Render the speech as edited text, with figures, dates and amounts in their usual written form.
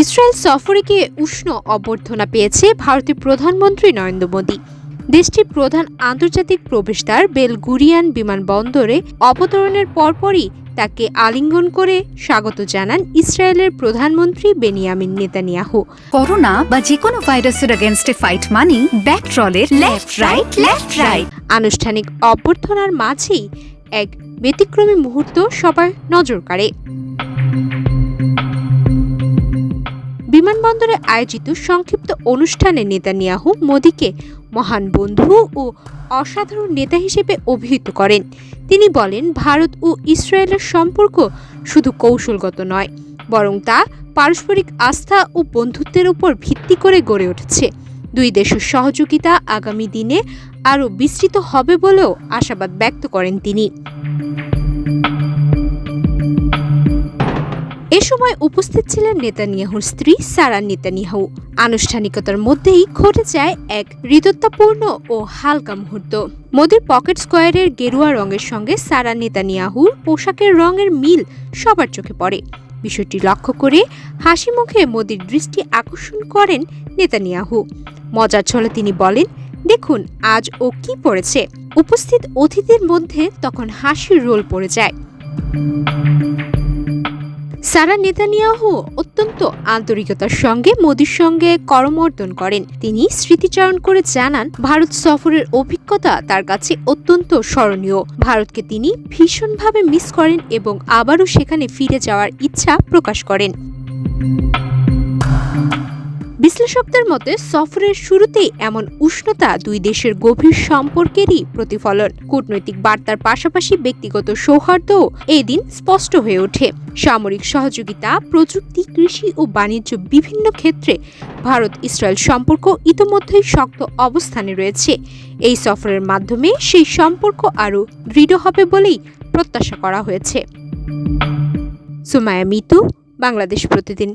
Israel সফরে গিয়ে উষ্ণ অভ্যর্থনা পেয়েছে ভারতের প্রধানমন্ত্রী নরেন্দ্র মোদী। দেশটির প্রধান আন্তর্জাতিক প্রবেশদ্বার বেল গুরিয়ান বিমানবন্দরে অবতরণের পরপরই তাকে আলিঙ্গন করে স্বাগত জানান ইসরায়েলের প্রধানমন্ত্রী বেনিয়ামিন নেতানিয়াহু। করোনা বা যে কোনো ভাইরাসের এগেইনস্টে ফাইট মানি ব্যাকট্রলের লেফট রাইট। আনুষ্ঠানিক অভ্যর্থনার মাঝেই এক ব্যতিক্রমী মুহূর্ত সবার নজর কাড়ে। বিমানবন্দরে আয়োজিত সংক্ষিপ্ত অনুষ্ঠানে নেতানিয়াহু মোদীকে মহান বন্ধু ও অসাধারণ নেতা হিসেবে অভিহিত করেন। তিনি বলেন, ভারত ও ইসরায়েলের সম্পর্ক শুধু কৌশলগত নয়, বরং তা পারস্পরিক আস্থা ও বন্ধুত্বের উপর ভিত্তি করে গড়ে উঠেছে। দুই দেশের সহযোগিতা আগামী দিনে আরও বিস্তৃত হবে বলেও আশাবাদ ব্যক্ত করেন তিনি। এ সময় উপস্থিত ছিলেন নেতানিয়াহুর স্ত্রী সারা নেতানিয়াহু। আনুষ্ঠানিকতার মধ্যেই ঘটে যায় এক হৃদয়পূর্ণ ও হালকা মুহূর্ত। মোদির পকেট স্কোয়ারের গেরুয়া রঙের সঙ্গে সারা নেতানিয়াহুর পোশাকের রঙের মিল সবার চোখে পড়ে। বিষয়টি লক্ষ্য করে হাসি মুখে মোদির দৃষ্টি আকর্ষণ করেন নেতানিয়াহু। মজার ছলে তিনি বলেন, দেখুন আজ ও কি পড়েছে। উপস্থিত অতিথির মধ্যে তখন হাসির রোল পড়ে যায়। সারা নেতানিয়াহু অত্যন্ত আন্তরিকতার সঙ্গে মোদির সঙ্গে করমর্দন করেন। তিনি স্মৃতিচারণ করে জানান, ভারত সফরের অভিজ্ঞতা তার কাছে অত্যন্ত স্মরণীয়। ভারতকে তিনি ভীষণভাবে মিস করেন এবং আবারও সেখানে ফিরে যাওয়ার ইচ্ছা প্রকাশ করেন। বিশ্লেষকদের মতে সফরের শুরুতেই এমন উষ্ণতা দুই দেশের গভীর সম্পর্কেরই প্রতিফলন। কূটনৈতিক বার্তার পাশাপাশি ব্যক্তিগত সৌহার্দ্যও এই দিন স্পষ্ট হয়ে ওঠে। সামরিক সহযোগিতা, প্রযুক্তি, কৃষি ও বাণিজ্য বিভিন্ন ক্ষেত্রে ভারত ইসরায়েল সম্পর্ক ইতোমধ্যেই শক্ত অবস্থানে রয়েছে। এই সফরের মাধ্যমে সেই সম্পর্ক আরও দৃঢ় হবে বলেই প্রত্যাশা করা হয়েছে। সুমাইয়া মিতু, বাংলাদেশ প্রতিদিন।